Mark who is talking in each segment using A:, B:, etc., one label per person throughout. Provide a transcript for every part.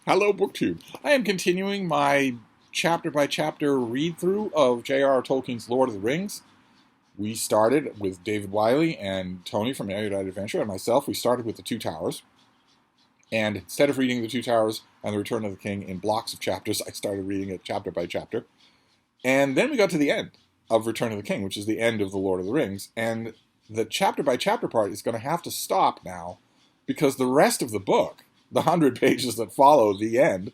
A: Hello, BookTube. I am continuing my chapter-by-chapter read-through of J.R.R. Tolkien's Lord of the Rings. We started with David Wiley and Tony from Erudite Adventure and myself. We started with The Two Towers. And instead of reading The Two Towers and The Return of the King in blocks of chapters, I started reading it chapter by chapter. And then we got to the end of Return of the King, which is the end of The Lord of the Rings. And the chapter-by-chapter part is going to have to stop now because the rest of the book, the 100 pages that follow the end,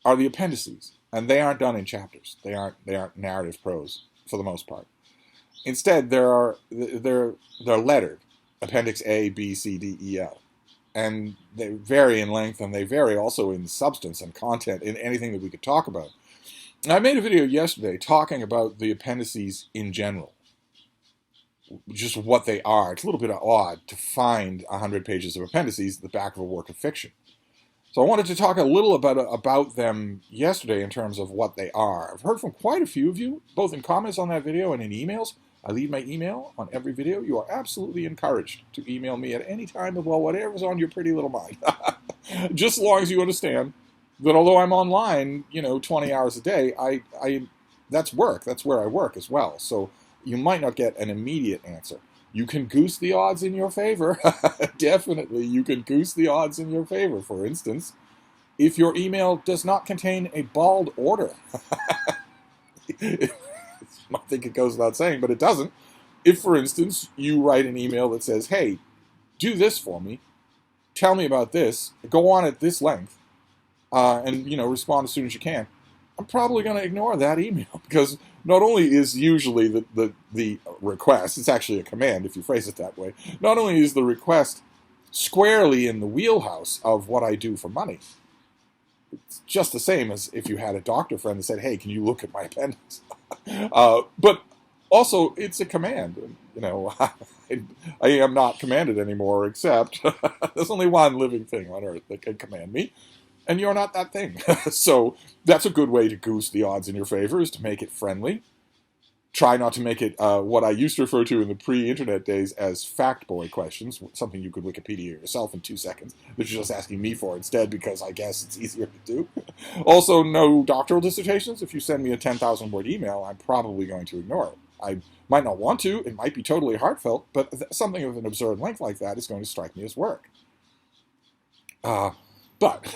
A: are the appendices, and they aren't done in chapters. They aren't narrative prose for the most part. Instead, they're lettered, Appendix A, B, C, D, E, L, and they vary in length, and they vary also in substance and content in anything that we could talk about. And I made a video yesterday talking about the appendices in general, just what they are. It's a little bit odd to find 100 pages of appendices at the back of a work of fiction. So I wanted to talk a little about them yesterday in terms of what they are. I've heard from quite a few of you, both in comments on that video and in emails. I leave my email on every video. You are absolutely encouraged to email me at any time about whatever's on your pretty little mind. Just as long as you understand that although I'm online, 20 hours a day, that's work. That's where I work as well. So you might not get an immediate answer. You can goose the odds in your favor. Definitely, you can goose the odds in your favor. For instance, if your email does not contain a bald order. I think it goes without saying, but it doesn't. If, for instance, you write an email that says, hey, do this for me, tell me about this, go on at this length, and respond as soon as you can, I'm probably going to ignore that email because not only is usually the request, it's actually a command if you phrase it that way, not only is the request squarely in the wheelhouse of what I do for money, it's just the same as if you had a doctor friend that said, hey, can you look at my appendix? But also, it's a command. I am not commanded anymore, except there's only one living thing on earth that can command me. And you're not that thing. So that's a good way to goose the odds in your favor, is to make it friendly. Try not to make it what I used to refer to in the pre-internet days as fact boy questions, something you could Wikipedia yourself in 2 seconds, that you're just asking me for instead because I guess it's easier to do. Also, no doctoral dissertations. If you send me a 10,000-word email, I'm probably going to ignore it. I might not want to. It might be totally heartfelt, but something of an absurd length like that is going to strike me as work. But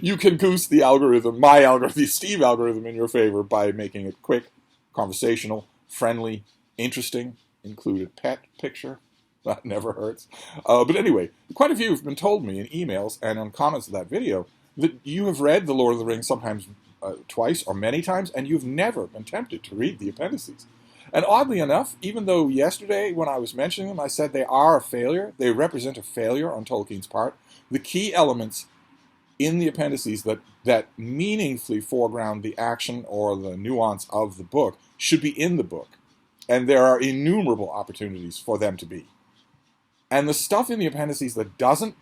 A: you can goose the algorithm, my algorithm, the Steve algorithm, in your favor by making it quick, conversational, friendly, interesting, include a pet picture. That never hurts. But anyway, quite a few have been told me in emails and on comments of that video that you have read The Lord of the Rings sometimes twice or many times, and you've never been tempted to read the appendices. And oddly enough, even though yesterday when I was mentioning them, I said they are a failure, they represent a failure on Tolkien's part, the key elements in the appendices that meaningfully foreground the action or the nuance of the book should be in the book. And there are innumerable opportunities for them to be. And the stuff in the appendices that doesn't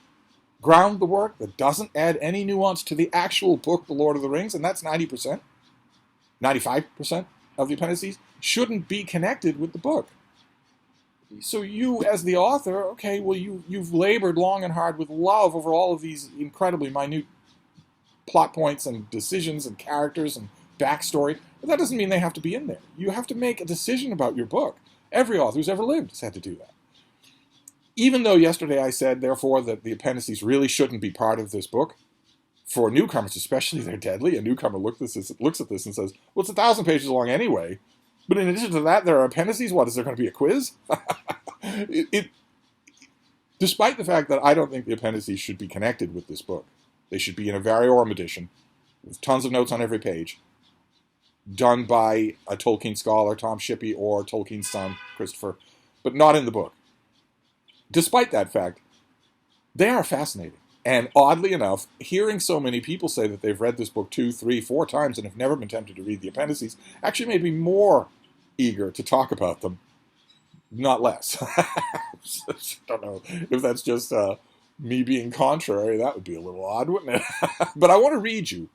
A: ground the work, that doesn't add any nuance to the actual book, The Lord of the Rings, and that's 90%, 95% of the appendices, shouldn't be connected with the book. So you, as the author, okay, well, you've labored long and hard with love over all of these incredibly minute plot points and decisions and characters and backstory, but that doesn't mean they have to be in there. You have to make a decision about your book. Every author who's ever lived has had to do that. Even though yesterday I said, therefore, that the appendices really shouldn't be part of this book, for newcomers especially, they're deadly. A newcomer looks at this and says, well, it's 1,000 pages long anyway. But in addition to that, there are appendices. What, is there going to be a quiz? Despite the fact that I don't think the appendices should be connected with this book, they should be in a variorum edition with tons of notes on every page, done by a Tolkien scholar, Tom Shippey, or Tolkien's son, Christopher, but not in the book. Despite that fact, they are fascinating. And oddly enough, hearing so many people say that they've read this book 2, 3, 4 times and have never been tempted to read the appendices actually made me more eager to talk about them, not less. I don't know if that's just me being contrary. That would be a little odd, wouldn't it? But I want to read you.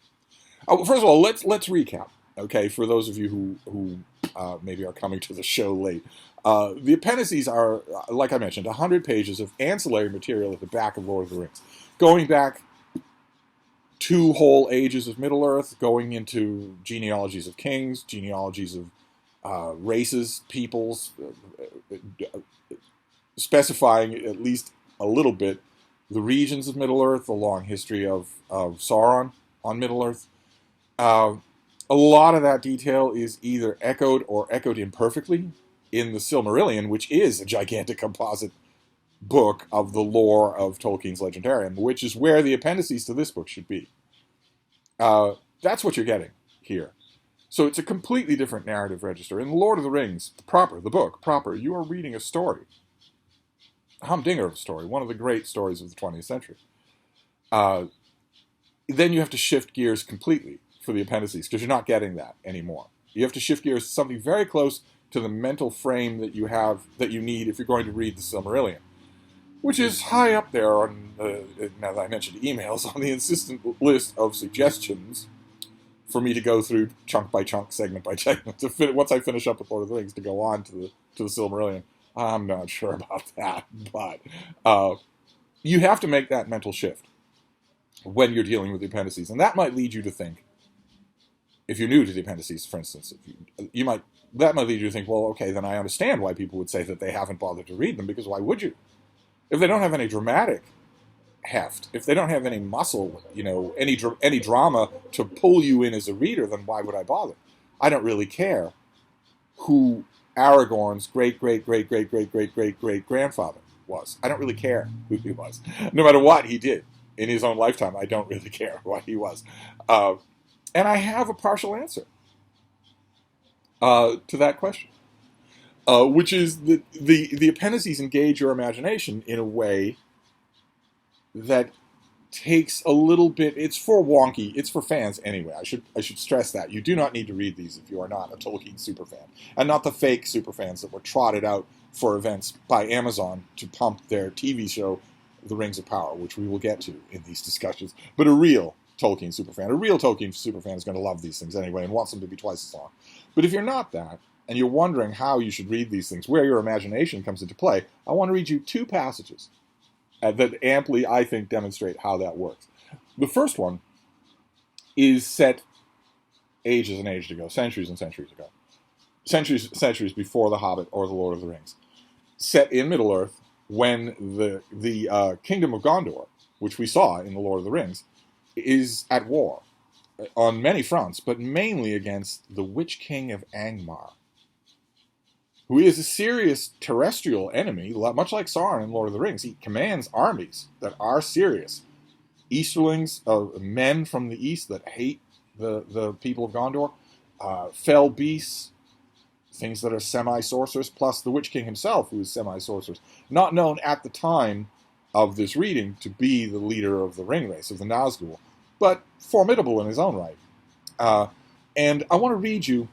A: First of all, let's recap, okay, for those of you who maybe are coming to the show late. The appendices are, like I mentioned, 100 pages of ancillary material at the back of Lord of the Rings, going back 2 whole ages of Middle-earth, going into genealogies of kings, genealogies of races, peoples, specifying at least a little bit the regions of Middle-earth, the long history of Sauron on Middle-earth. A lot of that detail is either echoed or echoed imperfectly in the Silmarillion, which is a gigantic composite book of the lore of Tolkien's Legendarium, which is where the appendices to this book should be. That's what you're getting here. So it's a completely different narrative register. In The Lord of the Rings, the book proper, you are reading a story. A humdinger of a story, one of the great stories of the 20th century. Then you have to shift gears completely for the appendices, because you're not getting that anymore. You have to shift gears to something very close to the mental frame that you have, that you need if you're going to read the Silmarillion, which is high up there on, now that I mentioned emails, on the insistent list of suggestions for me to go through chunk by chunk, segment by segment, once I finish up with Lord of the Rings, to go on to the Silmarillion. I'm not sure about that, but you have to make that mental shift when you're dealing with the appendices, and that might lead you to think, if you're new to the appendices, for instance, that might lead you to think, well, okay, then I understand why people would say that they haven't bothered to read them, because why would you? If they don't have any dramatic heft, if they don't have any muscle, any drama to pull you in as a reader, then why would I bother? I don't really care who Aragorn's great-great-great-great-great-great-great-grandfather was. I don't really care who he was. No matter what he did in his own lifetime, I don't really care what he was. And I have a partial answer to that question, which is that the appendices engage your imagination in a way that takes a little bit. It's for fans anyway. I should stress that. You do not need to read these if you are not a Tolkien superfan, and not the fake superfans that were trotted out for events by Amazon to pump their TV show, The Rings of Power, which we will get to in these discussions, but a real Tolkien superfan. A real Tolkien superfan is going to love these things anyway and wants them to be twice as long. But if you're not that, and you're wondering how you should read these things, where your imagination comes into play, I want to read you 2 passages that amply, I think, demonstrate how that works. The first one is set ages and ages ago, centuries and centuries ago. Centuries before The Hobbit or The Lord of the Rings. Set in Middle-earth when the Kingdom of Gondor, which we saw in The Lord of the Rings, is at war on many fronts, but mainly against the Witch King of Angmar, who is a serious terrestrial enemy, much like Sauron in Lord of the Rings. He commands armies that are serious. Easterlings, men from the east that hate the people of Gondor, fell beasts, things that are semi-sorcerous, plus the Witch King himself, who is semi-sorcerous. Not known at the time of this reading to be the leader of the ring race, of the Nazgul, but formidable in his own right. And I want to read you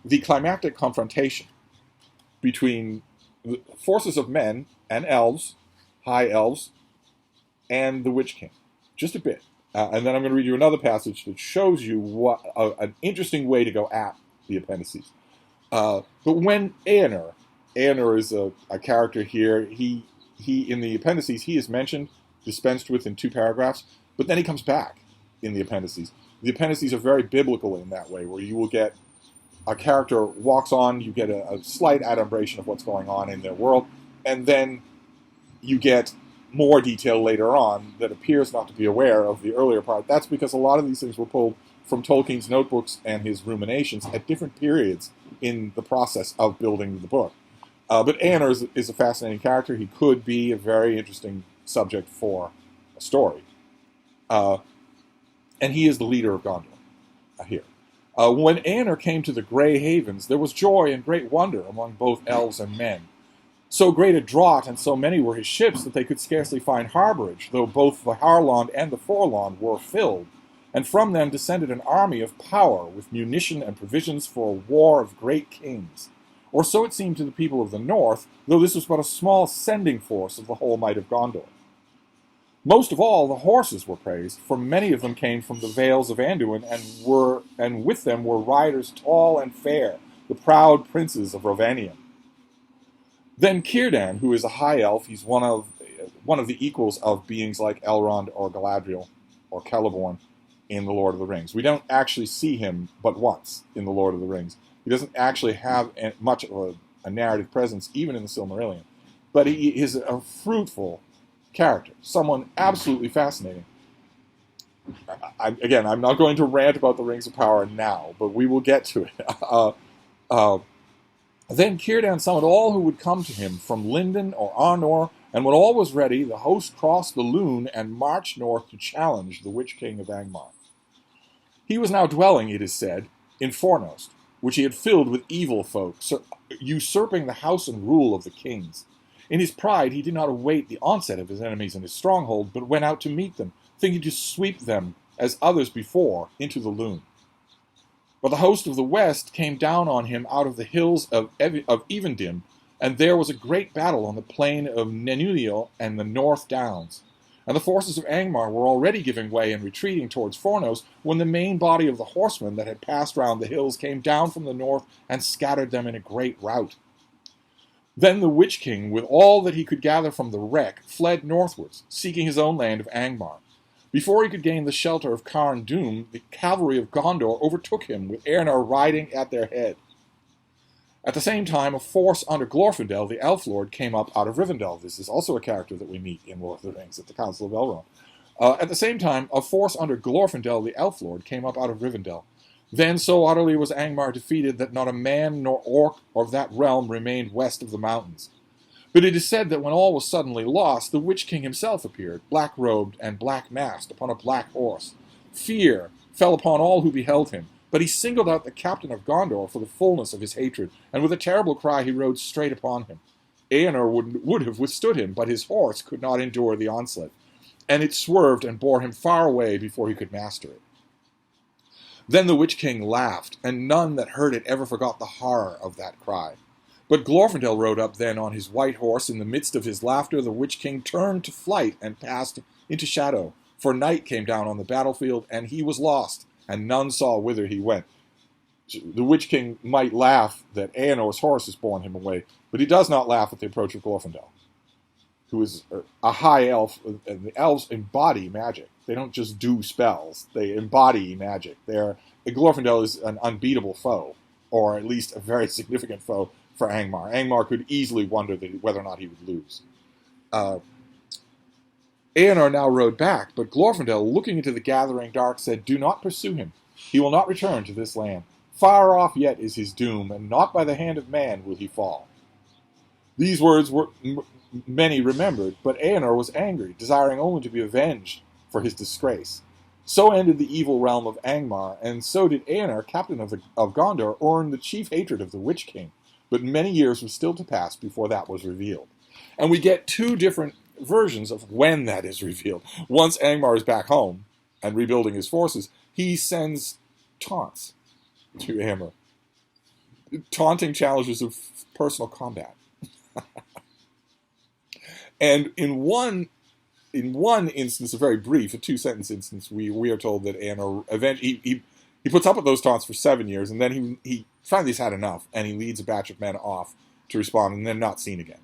A: the climactic confrontation between the forces of men and elves, high elves, and the Witch King. Just a bit. And then I'm going to read you another passage that shows you an interesting way to go at the appendices. But when Eänir is a character here, he in the appendices, he is mentioned, dispensed with in 2 paragraphs, but then he comes back in the appendices. The appendices are very biblical in that way, where you will get a character walks on, you get a slight adumbration of what's going on in their world, and then you get more detail later on that appears not to be aware of the earlier part. That's because a lot of these things were pulled from Tolkien's notebooks and his ruminations at different periods in the process of building the book. But Eänir is a fascinating character. He could be a very interesting subject for a story. And he is the leader of Gondor here. When Eänir came to the Grey Havens, there was joy and great wonder among both elves and men. So great a draught and so many were his ships that they could scarcely find harborage, though both the Harland and the Forland were filled. And from them descended an army of power, with munition and provisions for a war of great kings. Or so it seemed to the people of the north, though this was but a small sending force of the whole might of Gondor. Most of all, the horses were praised, for many of them came from the vales of Anduin, and with them were riders tall and fair, the proud princes of Rovanion. Then Círdan, who is a high elf, he's one of the equals of beings like Elrond or Galadriel, or Celeborn in The Lord of the Rings. We don't actually see him but once in The Lord of the Rings. He doesn't actually have much of a narrative presence, even in the Silmarillion. But he is a fruitful character, someone absolutely fascinating. Again, I'm not going to rant about the Rings of Power now, but we will get to it. Then Círdan summoned all who would come to him from Lindon or Arnor, and when all was ready, the host crossed the Lune and marched north to challenge the Witch King of Angmar. He was now dwelling, it is said, in Fornost, which he had filled with evil folk, usurping the house and rule of the kings. In his pride, he did not await the onset of his enemies in his stronghold, but went out to meet them, thinking to sweep them, as others before, into the Lune. But the host of the west came down on him out of the hills of Evendim, and there was a great battle on the plain of Nenulio and the North Downs. And the forces of Angmar were already giving way and retreating towards Fornos, when the main body of the horsemen that had passed round the hills came down from the north and scattered them in a great rout. Then the Witch King, with all that he could gather from the wreck, fled northwards, seeking his own land of Angmar. Before he could gain the shelter of Carn Dûm, the cavalry of Gondor overtook him, with Eärnur riding at their head. At the same time, a force under Glorfindel, the Elf Lord, came up out of Rivendell. This is also a character that we meet in Lord of the Rings at the Council of Elrond. At the same time, a force under Glorfindel, the Elf Lord, came up out of Rivendell. Then so utterly was Angmar defeated that not a man nor orc of that realm remained west of the mountains. But it is said that when all was suddenly lost, the Witch King himself appeared, black-robed and black-masked, upon a black horse. Fear fell upon all who beheld him, but he singled out the captain of Gondor for the fullness of his hatred, and with a terrible cry he rode straight upon him. Eärnur would have withstood him, but his horse could not endure the onslaught, and it swerved and bore him far away before he could master it. Then the Witch King laughed, and none that heard it ever forgot the horror of that cry. But Glorfindel rode up then on his white horse. In the midst of his laughter, the Witch King turned to flight and passed into shadow. For night came down on the battlefield, and he was lost, and none saw whither he went. The Witch King might laugh that Eärnur's horse has borne him away, but he does not laugh at the approach of Glorfindel, who is a high elf, and the elves embody magic. They don't just do spells, they embody magic. Glorfindel is an unbeatable foe, or at least a very significant foe for Angmar. Angmar could easily wonder whether or not he would lose. Eärnur now rode back, but Glorfindel, looking into the gathering dark, said, "Do not pursue him. He will not return to this land. Far off yet is his doom, and not by the hand of man will he fall." These words were many remembered, but Eärnur was angry, desiring only to be avenged for his disgrace. So ended the evil realm of Angmar, and so did Eärnur, captain of Gondor, earn the chief hatred of the Witch King. But many years were still to pass before that was revealed. And we get two different versions of when that is revealed. Once Angmar is back home and rebuilding his forces, he sends taunts to Eärnur. Taunting challenges of personal combat. And in one instance, a very brief, a two-sentence instance, we are told that Eärnur eventually he puts up with those taunts for 7 years, and then he finally has had enough, and he leads a batch of men off to respond, and then not seen again.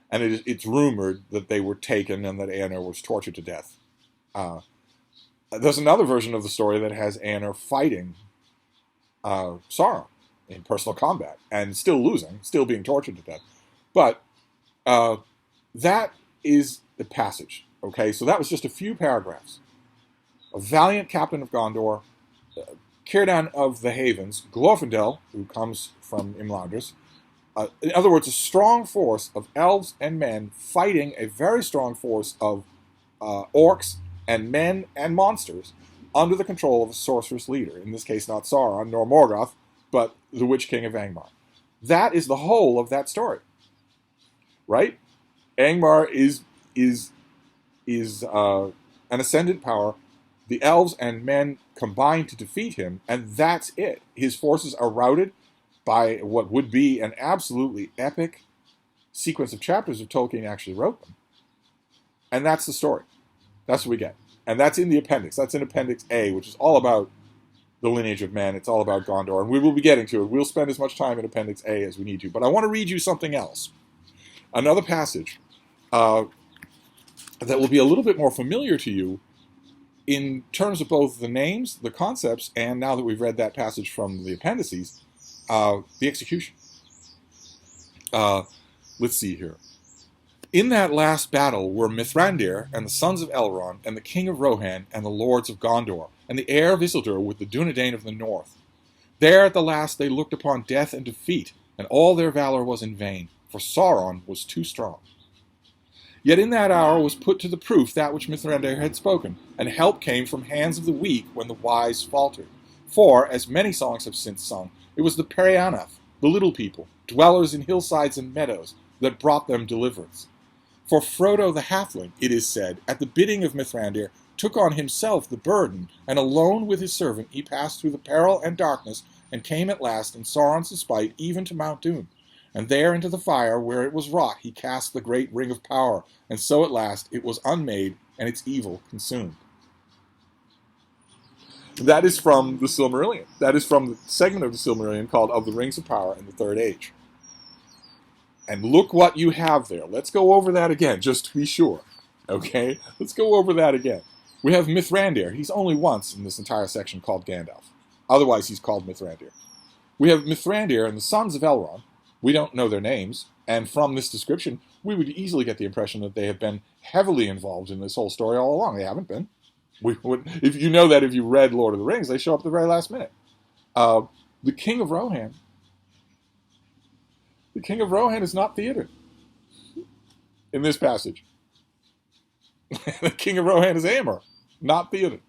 A: And it's rumored that they were taken and that Eärnur was tortured to death. There's another version of the story that has Eärnur fighting Sauron in personal combat, and still losing, still being tortured to death. But that is the passage. Okay, so that was just a few paragraphs. A valiant captain of Gondor, Círdan of the Havens, Glorfindel, who comes from Imladris. In other words, a strong force of elves and men fighting a very strong force of orcs and men and monsters under the control of a sorceress leader. In this case, not Sauron nor Morgoth, but the Witch King of Angmar. That is the whole of that story, right? Angmar is an ascendant power. The elves and men combine to defeat him, and that's it. His forces are routed by what would be an absolutely epic sequence of chapters if Tolkien actually wrote them. And that's the story. That's what we get. And that's in the appendix. That's in Appendix A, which is all about the lineage of men. It's all about Gondor, and we will be getting to it. We'll spend as much time in Appendix A as we need to. But I want to read you something else. Another passage that will be a little bit more familiar to you in terms of both the names, the concepts, and now that we've read that passage from the Appendices, the execution. Let's see here. In that last battle were Mithrandir and the sons of Elrond and the king of Rohan and the lords of Gondor and the heir of Isildur with the Dunedain of the north. There at the last they looked upon death and defeat, and all their valor was in vain, for Sauron was too strong. Yet in that hour was put to the proof that which Mithrandir had spoken, and help came from hands of the weak when the wise faltered. For, as many songs have since sung, it was the Perianath, the little people, dwellers in hillsides and meadows, that brought them deliverance. For Frodo the halfling, it is said, at the bidding of Mithrandir, took on himself the burden, and alone with his servant he passed through the peril and darkness, and came at last in Sauron's despite even to Mount Doom. And there into the fire where it was wrought he cast the great ring of power, and so at last it was unmade, and its evil consumed. That is from the Silmarillion. That is from the segment of the Silmarillion called Of the Rings of Power in the Third Age. And look what you have there. Let's go over that again, just to be sure. Okay? Let's go over that again. We have Mithrandir. He's only once in this entire section called Gandalf. Otherwise, he's called Mithrandir. We have Mithrandir and the sons of Elrond. We don't know their names, and from this description, we would easily get the impression that they have been heavily involved in this whole story all along. They haven't been. If you know that if you read Lord of the Rings, they show up at the very last minute. The King of Rohan. The King of Rohan is not Theoden in this passage. The King of Rohan is Éomer, not Theoden.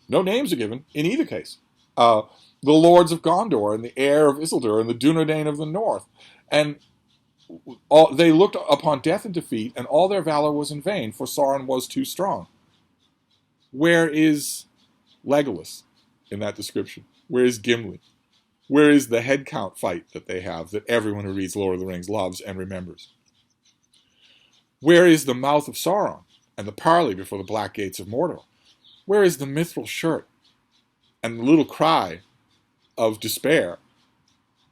A: No names are given in either case. The lords of Gondor and the heir of Isildur and the Dunedain of the north. And they looked upon death and defeat, and all their valor was in vain, for Sauron was too strong. Where is Legolas in that description? Where is Gimli? Where is the head count fight that they have that everyone who reads Lord of the Rings loves and remembers? Where is the mouth of Sauron and the parley before the black gates of Mordor? Where is the mithril shirt and the little cry of despair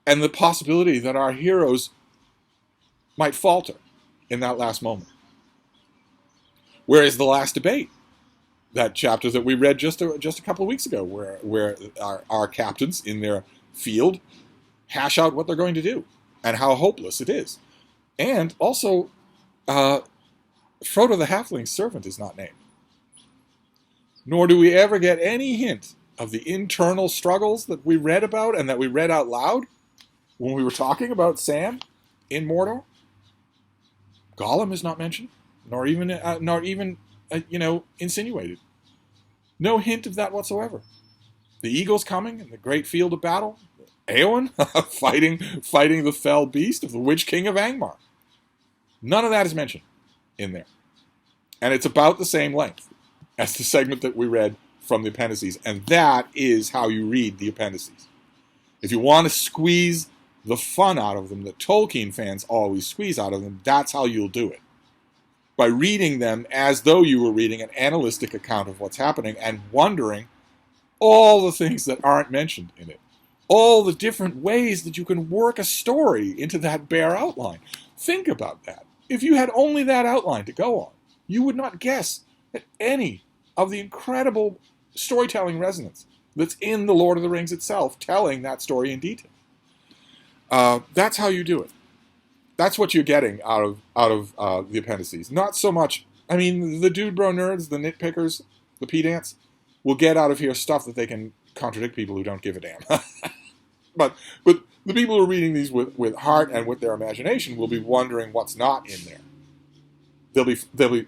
A: and the possibility that our heroes might falter in that last moment? Where is the last debate? That chapter that we read just a couple of weeks ago, where our captains in their field hash out what they're going to do and how hopeless it is. And also, Frodo the halfling's servant is not named. Nor do we ever get any hint of the internal struggles that we read about and that we read out loud when we were talking about Sam in Mordor. Gollum is not mentioned, nor even insinuated. No hint of that whatsoever. The eagle's coming in the great field of battle. Éowyn fighting the fell beast of the Witch King of Angmar. None of that is mentioned in there. And it's about the same length as the segment that we read from the Appendices. And that is how you read the Appendices. If you want to squeeze the fun out of them that Tolkien fans always squeeze out of them, that's how you'll do it. By reading them as though you were reading an analytic account of what's happening and wondering all the things that aren't mentioned in it. All the different ways that you can work a story into that bare outline. Think about that. If you had only that outline to go on, you would not guess at any of the incredible storytelling resonance that's in the Lord of the Rings itself, telling that story in detail. That's how you do it. That's what you're getting out of the Appendices. Not so much, the dude bro nerds, the nitpickers, the pedants, will get out of here stuff that they can contradict people who don't give a damn. but the people who are reading these with heart and with their imagination will be wondering what's not in there. They'll be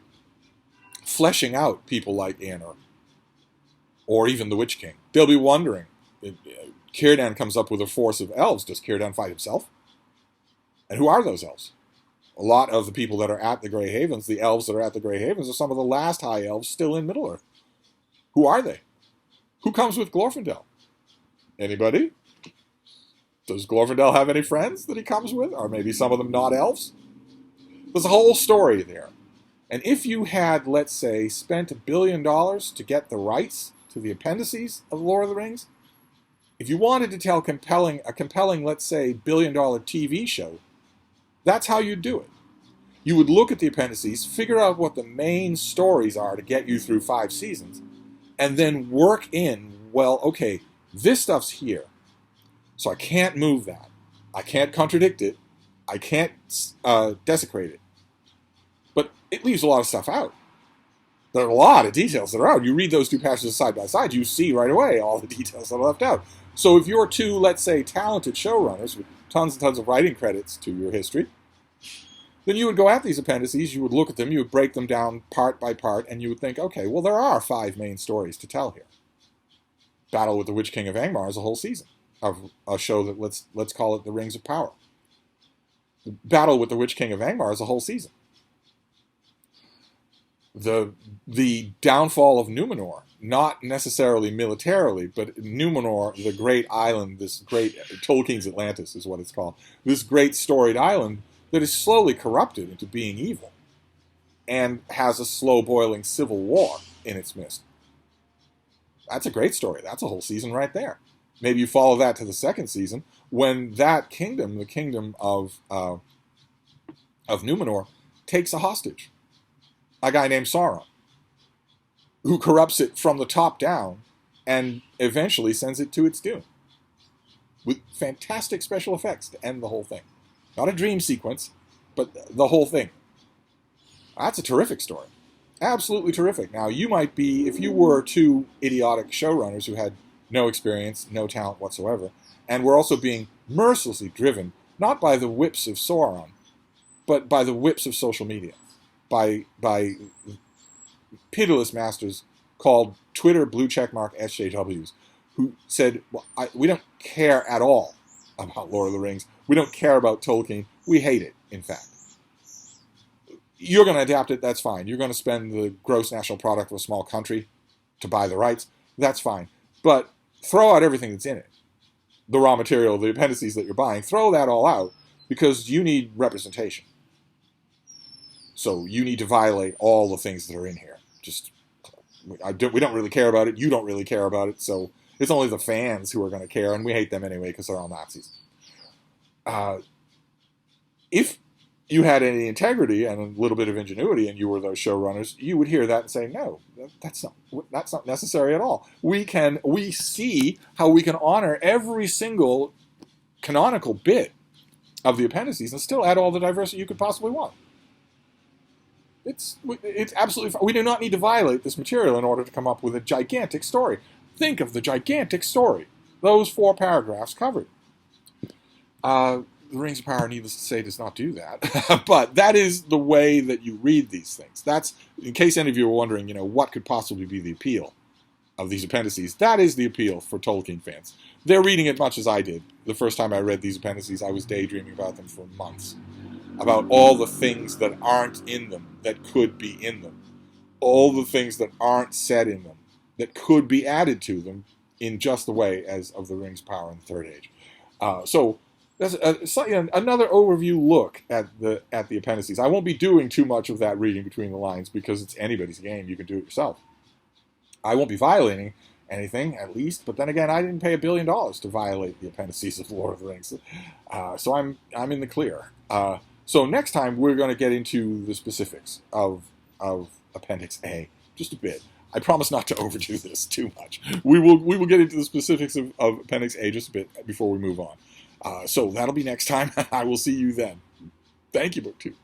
A: fleshing out people like Éomer, or even the Witch King. They'll be wondering. Círdan comes up with a force of elves. Does Círdan fight himself? And who are those elves? A lot of the people that are at the Grey Havens, the elves that are at the Grey Havens, are some of the last high elves still in Middle-earth. Who are they? Who comes with Glorfindel? Anybody? Does Glorfindel have any friends that he comes with? Or maybe some of them not elves? There's a whole story there. And if you had, let's say, spent $1 billion to get the rights to the Appendices of Lord of the Rings, if you wanted to tell a compelling, let's say, $1 billion TV show, that's how you'd do it. You would look at the Appendices, figure out what the main stories are to get you through 5 seasons, and then work in, well, okay, this stuff's here, so I can't move that. I can't contradict it. I can't desecrate it. But it leaves a lot of stuff out. There are a lot of details that are out. You read those two passages side by side, you see right away all the details that are left out. So if you're two, let's say, talented showrunners with tons and tons of writing credits to your history, then you would go at these appendices, you would look at them, you would break them down part by part, and you would think, okay, well, there are 5 main stories to tell here. Battle with the Witch King of Angmar is a whole season of a show that let's call it The Rings of Power. Battle with the Witch King of Angmar is a whole season. The downfall of Numenor, not necessarily militarily, but Numenor, the great island, this great Tolkien's Atlantis is what it's called, this great storied island that is slowly corrupted into being evil and has a slow-boiling civil war in its midst. That's a great story. That's a whole season right there. Maybe you follow that to the second season when that kingdom, the kingdom of Numenor, takes a hostage. A guy named Sauron, who corrupts it from the top down and eventually sends it to its doom. With fantastic special effects to end the whole thing. Not a dream sequence, but the whole thing. That's a terrific story. Absolutely terrific. Now, you might be, if you were 2 idiotic showrunners who had no experience, no talent whatsoever, and were also being mercilessly driven, not by the whips of Sauron, but by the whips of social media. By pitiless masters called Twitter blue checkmark SJWs, who said, well, we don't care at all about Lord of the Rings. We don't care about Tolkien. We hate it, in fact. You're going to adapt it, that's fine. You're going to spend the gross national product of a small country to buy the rights, that's fine. But throw out everything that's in it. The raw material, the appendices that you're buying, throw that all out because you need representation. So you need to violate all the things that are in here. We don't really care about it. You don't really care about it. So it's only the fans who are going to care, and we hate them anyway because they're all Nazis. If you had any integrity and a little bit of ingenuity, and you were those showrunners, you would hear that and say, "No, that's not necessary at all. We see how we can honor every single canonical bit of the appendices and still add all the diversity you could possibly want." It's absolutely fine. We do not need to violate this material in order to come up with a gigantic story. Think of the gigantic story. Those 4 paragraphs covered. The Rings of Power, needless to say, does not do that. But that is the way that you read these things. That's, in case any of you are wondering, what could possibly be the appeal of these appendices, that is the appeal for Tolkien fans. They're reading it much as I did. The first time I read these appendices, I was daydreaming about them for months. About all the things that aren't in them that could be in them. All the things that aren't said in them that could be added to them in just the way as of the Rings of Power in the Third Age. So that's another overview look at the appendices. I won't be doing too much of that reading between the lines because it's anybody's game. You can do it yourself. I won't be violating anything, at least. But then again, I didn't pay $1 billion to violate the appendices of Lord of the Rings, so I'm in the clear. So next time we're going to get into the specifics of Appendix A just a bit. I promise not to overdo this too much. We will get into the specifics of Appendix A just a bit before we move on. So that'll be next time. I will see you then. Thank you, BookTube.